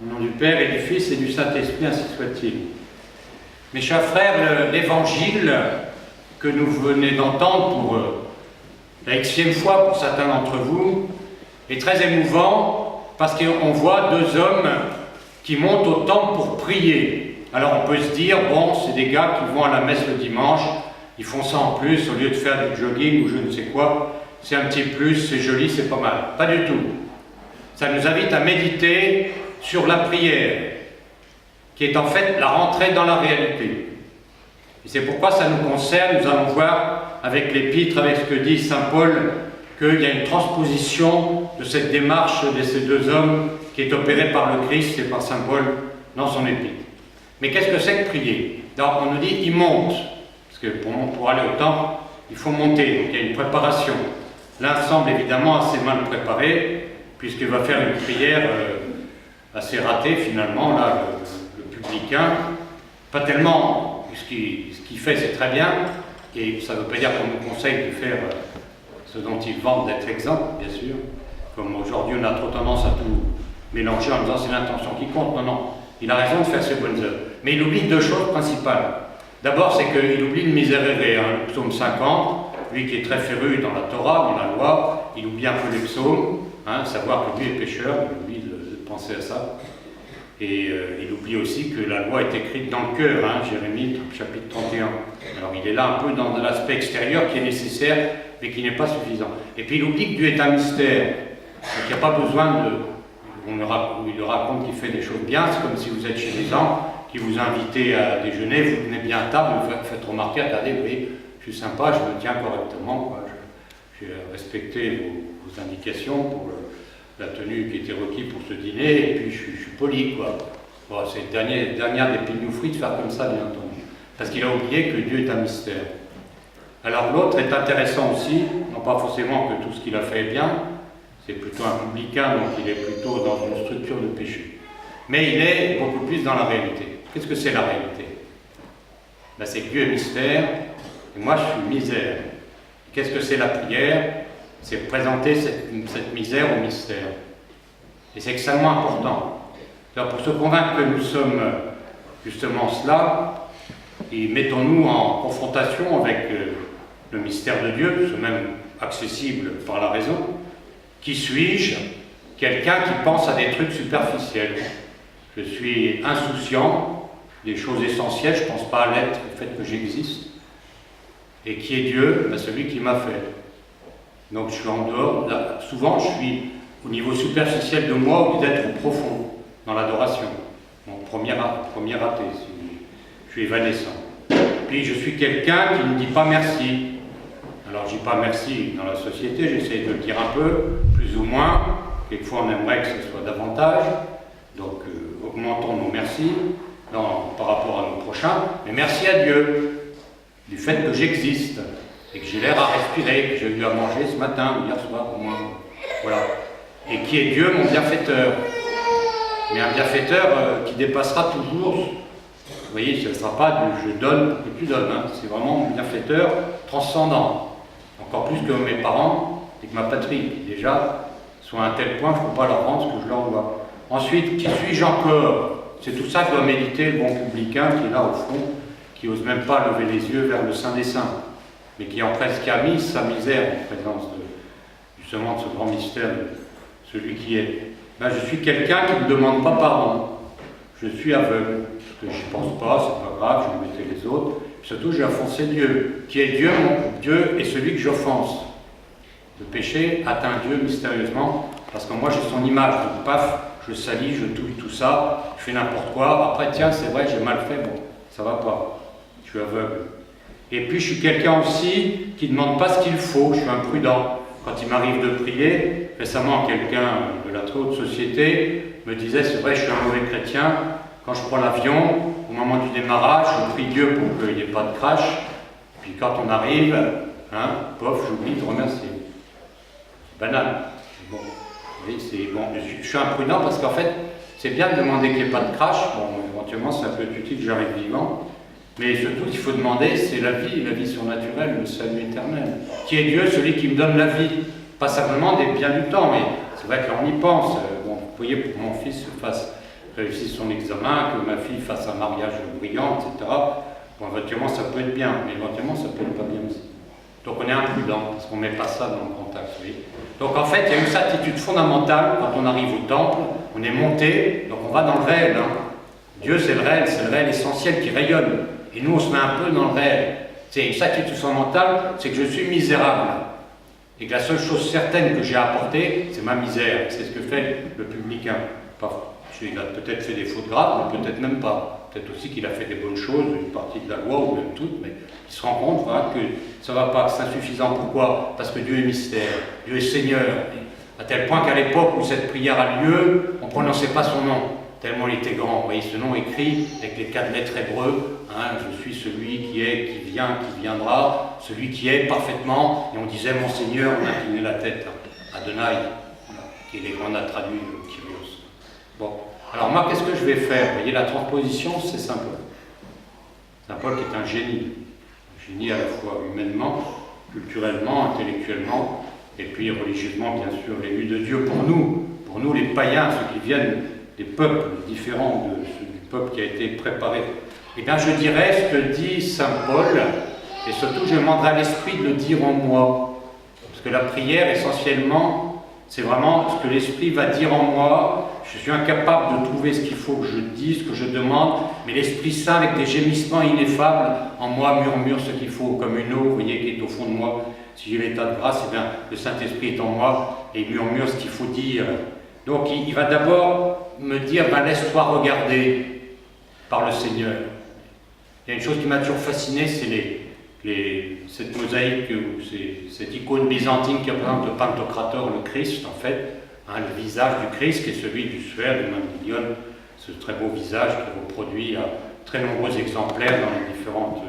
Au nom du Père et du Fils et du Saint-Esprit, ainsi soit-il. Mes chers frères, l'évangile que nous venez d'entendre pour la Xème fois pour certains d'entre vous est très émouvant parce qu'on voit deux hommes qui montent au temple pour prier. Alors on peut se dire, bon, c'est des gars qui vont à la messe le dimanche, ils font ça en plus, au lieu de faire du jogging ou je ne sais quoi, c'est un petit plus, c'est joli, c'est pas mal. Pas du tout. Ça nous invite à méditer sur la prière, qui est en fait la rentrée dans la réalité. Et c'est pourquoi ça nous concerne, nous allons voir avec l'épître, avec ce que dit saint Paul, qu'il y a une transposition de cette démarche de ces deux hommes qui est opérée par le Christ et par saint Paul dans son épître. Mais qu'est-ce que c'est que prier? Alors on nous dit, il monte, parce que pour aller au temple, il faut monter, donc il y a une préparation. L'un semble évidemment assez mal préparé, puisqu'il va faire une prière assez ratée finalement, là, le publicain. Pas tellement, ce qu'il fait c'est très bien, et ça ne veut pas dire qu'on nous conseille de faire ce dont il vante d'être exempt, bien sûr. Comme aujourd'hui on a trop tendance à tout mélanger en disant c'est l'intention qui compte. Non, non, il a raison de faire ses bonnes œuvres. Mais il oublie deux choses principales. D'abord, c'est qu'il oublie le miserere, le psaume 50, lui qui est très féru dans la Torah, dans la loi, il oublie un peu les psaumes, savoir que lui est pécheur, il oublie de penser à ça. Et il oublie aussi que la loi est écrite dans le cœur, Jérémie chapitre 31. Alors il est là un peu dans l'aspect extérieur qui est nécessaire, mais qui n'est pas suffisant. Et puis il oublie que Dieu est un mystère, donc il n'y a pas besoin de... il le raconte qu'il fait des choses bien, c'est comme si vous êtes chez des gens qui vous invitent à déjeuner, vous venez bien à table, vous faites remarquer, regardez, vous voyez, je suis sympa, je me tiens correctement, j'ai respecté vos indications pour la tenue qui était requise pour ce dîner, et puis je suis poli, quoi. Bon, c'est la dernière des pignoufries de faire comme ça, bien entendu, parce qu'il a oublié que Dieu est un mystère. Alors l'autre est intéressant aussi, non pas forcément que tout ce qu'il a fait est bien, c'est plutôt un publicain, donc il est plutôt dans une structure de péché. Mais il est beaucoup plus dans la réalité. Qu'est-ce que c'est la réalité? Ben, c'est que Dieu est mystère, et moi je suis misère. Qu'est-ce que c'est la prière? C'est présenter cette misère au mystère. Et c'est extrêmement important. Alors pour se convaincre que nous sommes justement cela, et mettons-nous en confrontation avec le mystère de Dieu, ce même accessible par la raison. Qui suis-je? Quelqu'un qui pense à des trucs superficiels. Je suis insouciant des choses essentielles, je ne pense pas à l'être, au fait que j'existe. Et qui est Dieu? Ben, celui qui m'a fait. Donc je suis en dehors, là, souvent je suis au niveau superficiel de moi au lieu d'être profond dans l'adoration. Mon premier athée, je suis évanescent. Puis je suis quelqu'un qui ne dit pas merci. Alors je dis pas merci dans la société, j'essaie de le dire un peu, plus ou moins. Quelquefois on aimerait que ce soit davantage, donc augmentons nos merci par rapport à nos prochains, mais merci à Dieu du fait que j'existe et que j'ai l'air à respirer, que j'ai eu à manger ce matin ou hier soir au moins. Voilà. Et qui est Dieu, mon bienfaiteur. Mais un bienfaiteur qui dépassera toujours, vous voyez, ce ne sera pas du je donne pour que tu donnes, c'est vraiment mon bienfaiteur transcendant. Encore plus que mes parents et que ma patrie, qui déjà sont à un tel point que je ne peux pas leur rendre ce que je leur dois. Ensuite, qui suis-je encore? C'est tout ça que doit méditer le bon publicain qui est là au fond, qui n'ose même pas lever les yeux vers le Saint des Saints, mais qui en presque a mis sa misère en présence justement de ce grand mystère de celui qui est. Ben, je suis quelqu'un qui ne demande pas pardon. Je suis aveugle, parce que je n'y pense pas, c'est pas grave, je vais mettre les autres. Surtout, j'ai offensé Dieu. Qui est Dieu? Mon Dieu est celui que j'offense. Le péché atteint Dieu mystérieusement, parce que moi j'ai son image, donc paf, je salis, je touille tout ça, je fais n'importe quoi. Après, tiens, c'est vrai, j'ai mal fait, bon, ça va pas. Je suis aveugle. Et puis, je suis quelqu'un aussi qui ne demande pas ce qu'il faut, je suis imprudent. Quand il m'arrive de prier, récemment, quelqu'un de la très haute société me disait, c'est vrai, je suis un mauvais chrétien. Quand je prends l'avion, au moment du démarrage, je prie Dieu pour qu'il n'y ait pas de crash. Puis quand on arrive, pof, j'oublie de remercier. C'est banal. Bon, oui, je suis imprudent parce qu'en fait, c'est bien de demander qu'il n'y ait pas de crash. Bon, éventuellement, ça peut être utile que j'arrive vivant. Mais surtout, il faut demander, c'est la vie surnaturelle, le salut éternel. Qui est Dieu, celui qui me donne la vie. Pas simplement des biens du temps, mais c'est vrai que là, on y pense. Bon, vous voyez, pour que mon fils se fasse réussisse son examen, que ma fille fasse un mariage brillant, etc. Bon, éventuellement, ça peut être bien, mais éventuellement, ça peut être pas bien aussi. Donc on est imprudent, parce qu'on ne met pas ça dans le contact. Vous voyez. Donc en fait, il y a une certitude fondamentale, quand on arrive au temple, on est monté, donc on va dans le réel. Hein. Dieu, c'est le réel essentiel qui rayonne. Et nous, on se met un peu dans le réel. C'est une certitude fondamentale, c'est que je suis misérable. Et que la seule chose certaine que j'ai à apporter, c'est ma misère. C'est ce que fait le publicain. Il a peut-être fait des fautes graves, mais peut-être même pas. Peut-être aussi qu'il a fait des bonnes choses, une partie de la loi ou même toute, mais il se rend compte voilà, que ça ne va pas, que c'est insuffisant. Pourquoi? Parce que Dieu est mystère, Dieu est Seigneur. À tel point qu'à l'époque où cette prière a lieu, on ne prononçait pas son nom, tellement il était grand. Vous voyez, ce nom écrit avec les 4 lettres hébreux, hein, je suis celui qui est, qui vient, qui viendra, celui qui est parfaitement, et on disait mon Seigneur, on inclinait la tête à Adonai, voilà, qui est on a traduit le Kyrios. Bon, alors moi, qu'est-ce que je vais faire? Vous voyez, la transposition, c'est Saint Paul. Saint Paul qui est un génie à la fois humainement, culturellement, intellectuellement, et puis religieusement, bien sûr, l'élu de Dieu pour nous les païens, ceux qui viennent des peuples différents de ceux du peuple qui a été préparé. Eh bien, je dirais ce que dit Saint Paul, et surtout, je demanderai à l'Esprit de le dire en moi. Parce que la prière, essentiellement, c'est vraiment ce que l'Esprit va dire en moi. Je suis incapable de trouver ce qu'il faut que je dise, que je demande, mais l'Esprit Saint, avec des gémissements ineffables, en moi murmure ce qu'il faut, comme une eau, vous voyez, qui est au fond de moi. Si j'ai l'état de grâce, eh bien, le Saint-Esprit est en moi et il murmure ce qu'il faut dire. Donc, il va d'abord me dire, ben, laisse-toi regarder par le Seigneur. Il y a une chose qui m'a toujours fasciné, c'est cette mosaïque, ou cette icône byzantine qui représente le Pantocrator, le Christ, en fait, hein, le visage du Christ, qui est celui du Suaire, du Mandilion, ce très beau visage qui reproduit à très nombreux exemplaires dans les différentes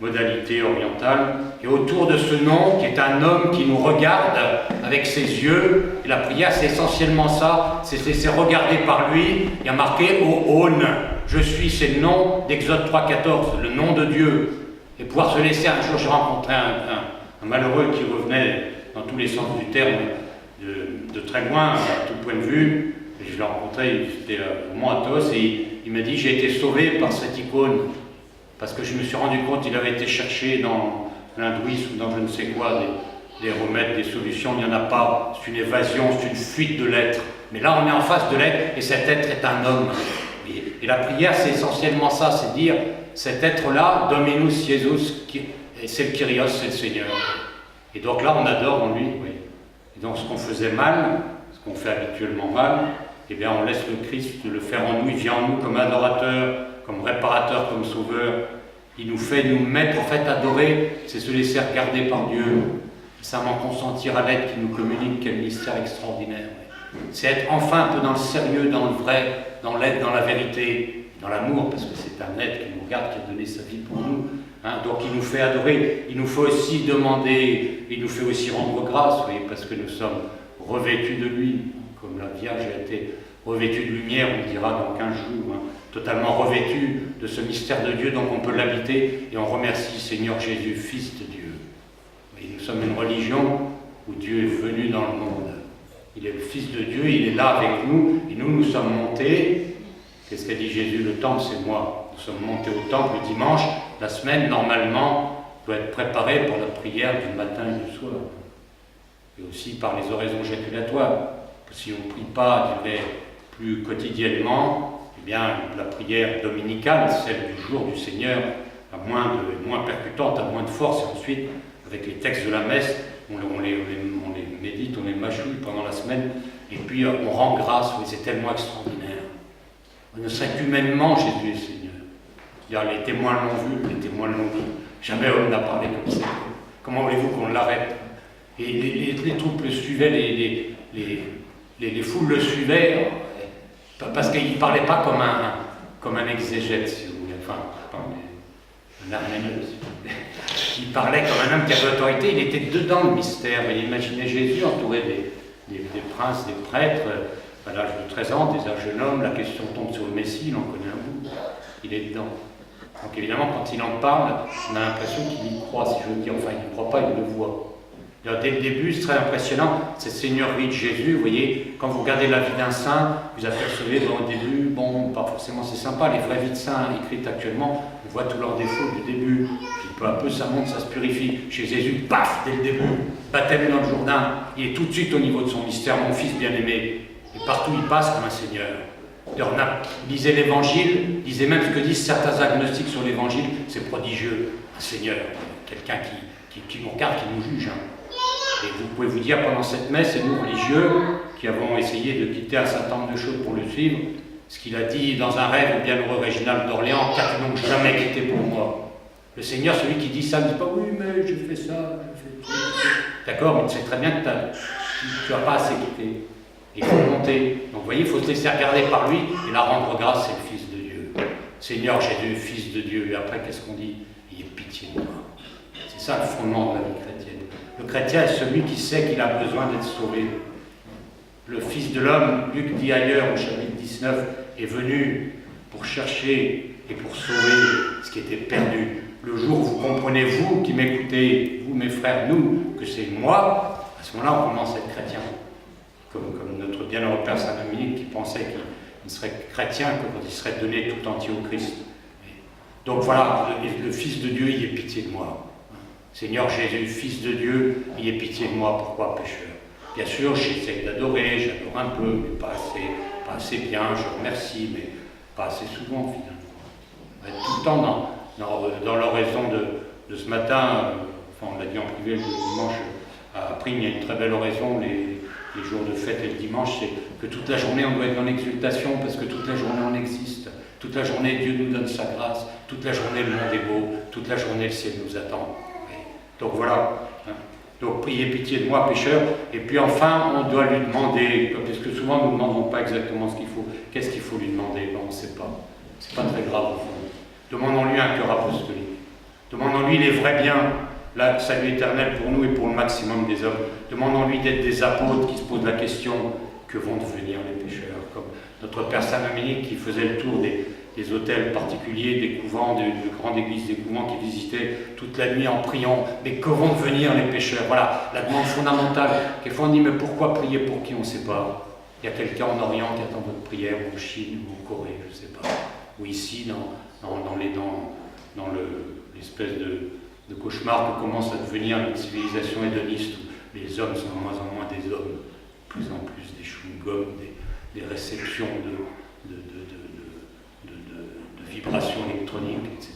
modalités orientales. Et autour de ce nom, qui est un homme qui nous regarde avec ses yeux, et la prière, c'est essentiellement ça, c'est se laisser regarder par lui. Il y a marqué « Ô Aune ». Je suis, c'est le nom d'Exode 3,14, le nom de Dieu. Et pouvoir se laisser, un jour j'ai rencontré un malheureux qui revenait dans tous les sens du terme, de très loin, à tout point de vue, et je l'ai rencontré, c'était au Mont Athos, et il m'a dit, j'ai été sauvé par cette icône, parce que je me suis rendu compte qu'il avait été cherché dans l'hindouisme ou dans je ne sais quoi, des remèdes, des solutions, il n'y en a pas, c'est une évasion, c'est une fuite de l'être. Mais là, on est en face de l'être, et cet être est un homme. Et la prière, c'est essentiellement ça, c'est dire, cet être-là, Dominus Jesus, c'est le Kyrios, c'est le Seigneur. Et donc là, on adore en lui. Oui. Et donc ce qu'on faisait mal, ce qu'on fait habituellement mal, eh bien on laisse le Christ le faire en nous, il vient en nous comme adorateur, comme réparateur, comme sauveur. Il nous fait nous mettre, en fait, adorer, c'est se laisser regarder par Dieu, simplement consentir à l'aide qui nous communique, quel mystère extraordinaire. C'est être enfin un peu dans le sérieux, dans le vrai, dans l'aide, dans la vérité, dans l'amour, parce que c'est un être qui nous regarde, qui a donné sa vie pour nous. Hein, donc il nous fait adorer, il nous fait aussi demander, il nous fait aussi rendre grâce, voyez, parce que nous sommes revêtus de lui, comme la Vierge a été revêtue de lumière, on dira dans 15 jours, hein, totalement revêtue de ce mystère de Dieu, donc on peut l'habiter, et on remercie Seigneur Jésus, Fils de Dieu. Voyez, nous sommes une religion où Dieu est venu dans le monde. Il est le Fils de Dieu, il est là avec nous, et nous sommes montés. Qu'est-ce qu'a dit Jésus? Le temple, c'est moi. Nous sommes montés au temple le dimanche. La semaine, normalement, doit être préparée pour la prière du matin et du soir. Et aussi par les oraisons jaculatoires. Si on ne prie pas, je dirais, plus quotidiennement, eh bien, la prière dominicale, celle du jour du Seigneur, moins percutante, a moins de force. Et ensuite, avec les textes de la messe, on les médite, on les mâchouille pendant la semaine, et puis on rend grâce. Oui, c'est tellement extraordinaire. Ne serait qu'humainement Jésus est Seigneur. Les témoins l'ont vu, les témoins l'ont dit. Jamais homme n'a parlé comme ça. Comment voulez-vous qu'on l'arrête? Et les troupes le suivaient, les foules le suivaient, parce qu'il ne parlait pas comme un exégète, si vous voulez. Enfin, un harmonieux. Il parlait comme un homme qui avait autorité, il était dedans le mystère. Et imaginez Jésus entouré des princes, des prêtres. À l'âge de 13 ans, déjà jeune homme, la question tombe sur le Messie, il en connaît un bout, il est dedans. Donc évidemment, quand il en parle, on a l'impression qu'il y croit, si je veux dire, enfin il ne croit pas, il le voit. Alors, dès le début, c'est très impressionnant, cette seigneurie de Jésus, vous voyez, quand vous regardez la vie d'un saint, vous apercevez au début, bon, pas forcément c'est sympa, les vraies vies de saints écrites actuellement, on voit tous leurs défauts du début, puis peu à peu ça monte, ça se purifie. Chez Jésus, paf, dès le début, baptême dans le Jourdain, il est tout de suite au niveau de son mystère, mon fils bien-aimé, et partout il passe comme un seigneur. Alors, lisez l'évangile, lisez même ce que disent certains agnostiques sur l'évangile, c'est prodigieux, un seigneur, quelqu'un qui nous regarde, qui nous juge. Et vous pouvez vous dire pendant cette messe, et nous religieux, qui avons essayé de quitter un certain nombre de choses pour le suivre, ce qu'il a dit dans un rêve au bienheureux Réginald d'Orléans, car ils n'ont jamais quitté pour moi. Le Seigneur, celui qui dit ça, ne dit pas oui, mais je fais ça, je fais ça. D'accord, mais tu sais très bien que tu n'as pas assez quitté. Il faut monter. Donc vous voyez, il faut se laisser regarder par lui et la rendre grâce, c'est le Fils de Dieu. Seigneur Jésus, Fils de Dieu. Et après, qu'est-ce qu'on dit? Il est pitié de moi. C'est ça le fondement de la vie chrétienne. Le chrétien est celui qui sait qu'il a besoin d'être sauvé. Le Fils de l'homme, Luc dit ailleurs au chapitre 19, est venu pour chercher et pour sauver ce qui était perdu. Le jour où vous comprenez, vous qui m'écoutez, vous mes frères, nous, que c'est moi, à ce moment-là on commence à être chrétien. Comme notre bienheureux Père Saint-Dominique qui pensait qu'il serait chrétien que quand il serait donné tout entier au Christ. Donc voilà, le Fils de Dieu, il ait pitié de moi. Seigneur Jésus, Fils de Dieu, ayez pitié de moi, pourquoi pécheur? Bien sûr, j'essaie d'adorer, j'adore un peu, mais pas assez bien, je remercie, mais pas assez souvent finalement. On va être tout le temps dans l'oraison de ce matin, enfin on l'a dit en privé le dimanche, à Prigne, il y a une très belle oraison, les jours de fête et le dimanche, c'est que toute la journée on doit être dans l'exultation, parce que toute la journée on existe, toute la journée Dieu nous donne sa grâce, toute la journée le monde est beau, toute la journée le ciel nous attend. Donc voilà, donc priez pitié de moi, pécheur, et puis enfin on doit lui demander, parce que souvent nous ne demandons pas exactement ce qu'il faut, qu'est-ce qu'il faut lui demander, ben, on ne sait pas, c'est pas très grave au fond. Demandons-lui un cœur apostolique, demandons-lui les vrais biens, le salut éternel pour nous et pour le maximum des hommes, demandons-lui d'être des apôtres qui se posent la question, que vont devenir les pécheurs, comme notre Père Saint-Dominique qui faisait le tour des hôtels particuliers, des couvents, de grandes églises, des couvents qui visitaient toute la nuit en priant. Mais que vont devenir les pécheurs? Voilà, la demande fondamentale. Quelquefois on dit, mais pourquoi prier pour qui? On ne sait pas. Il y a quelqu'un en Orient qui attend votre prière, ou en Chine, ou en Corée, je ne sais pas. Ou ici, dans l'espèce de cauchemar que commence à devenir une civilisation hédoniste, où les hommes sont de moins en moins des hommes, de plus en plus des chewing-gums, des réceptions de vibrations électroniques, etc.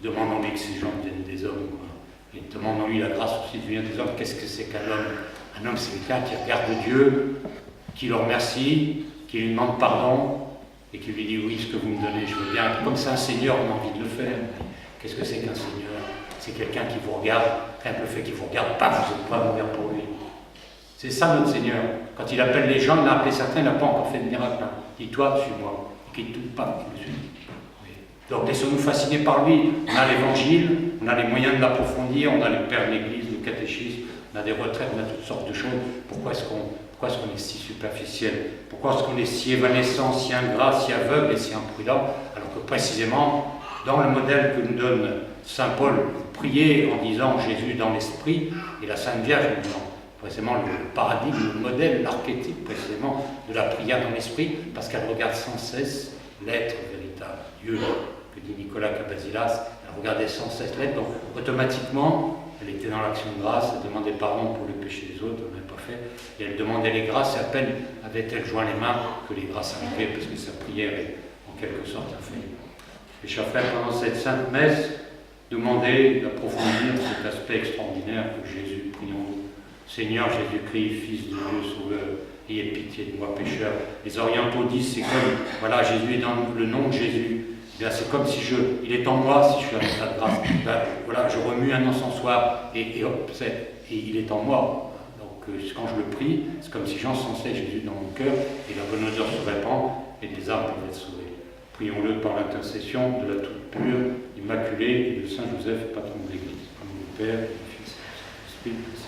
Demandons-lui que ces gens deviennent des hommes, quoi. Et demandons-lui la grâce aussi de devenir des hommes. Qu'est-ce que c'est qu'un homme? Un homme, c'est quelqu'un qui regarde Dieu, qui le remercie, qui lui demande pardon, et qui lui dit oui, ce que vous me donnez, je veux bien. Comme c'est un seigneur, on a envie de le faire. Qu'est-ce que c'est qu'un seigneur? C'est quelqu'un qui vous regarde, rien que le fait qu'il vous regarde pas, vous n'êtes pas à mourir pour lui. C'est ça notre Seigneur. Quand il appelle les gens, il en a appelé certains, il n'a pas encore fait de miracle. Hein. Dis-toi, suis-moi. Et qu'il ne tout pas, qu'il me suit. Donc laissons-nous fasciner par lui. On a l'évangile, on a les moyens de l'approfondir, on a les pères de l'église, le catéchisme, on a des retraites, on a toutes sortes de choses. Pourquoi est-ce qu'on est si superficiel? Pourquoi est-ce qu'on est si évanescent, si ingrat, si aveugle et si imprudent? Alors que précisément, dans le modèle que nous donne Saint Paul, prier en disant Jésus dans l'esprit, et la Sainte Vierge nous disant précisément le paradigme, le modèle, l'archétype précisément de la prière dans l'esprit, parce qu'elle regarde sans cesse l'être véritable, Dieu, que dit Nicolas Cabasilas, elle regardait sans cesse l'être, donc automatiquement, elle était dans l'action de grâce, elle demandait pardon pour le péché des autres, elle n'avait pas fait, et elle demandait les grâces, et à peine avait-elle joint les mains que les grâces arrivaient, parce que sa prière est en quelque sorte infaillible. Et chers frères, pendant cette sainte messe, demandez d'approfondir cet aspect extraordinaire que Jésus, prions-nous. Seigneur Jésus-Christ, Fils de Dieu, Sauveur, ayez pitié de moi, pécheur. Les orientaux disent, c'est comme, voilà, Jésus est dans le nom de Jésus. Eh bien, c'est comme si il est en moi, si je suis à l'état de grâce. Ben, voilà, je remue un encensoir et hop, et il est en moi. Donc, quand je le prie, c'est comme si j'encensais Jésus dans mon cœur et la bonne odeur se répand et les âmes peuvent être sauvées. Prions-le par l'intercession de la toute pure, immaculée et de Saint Joseph, patron de l'Église. Au nom du Père, du Fils et du Saint-Esprit.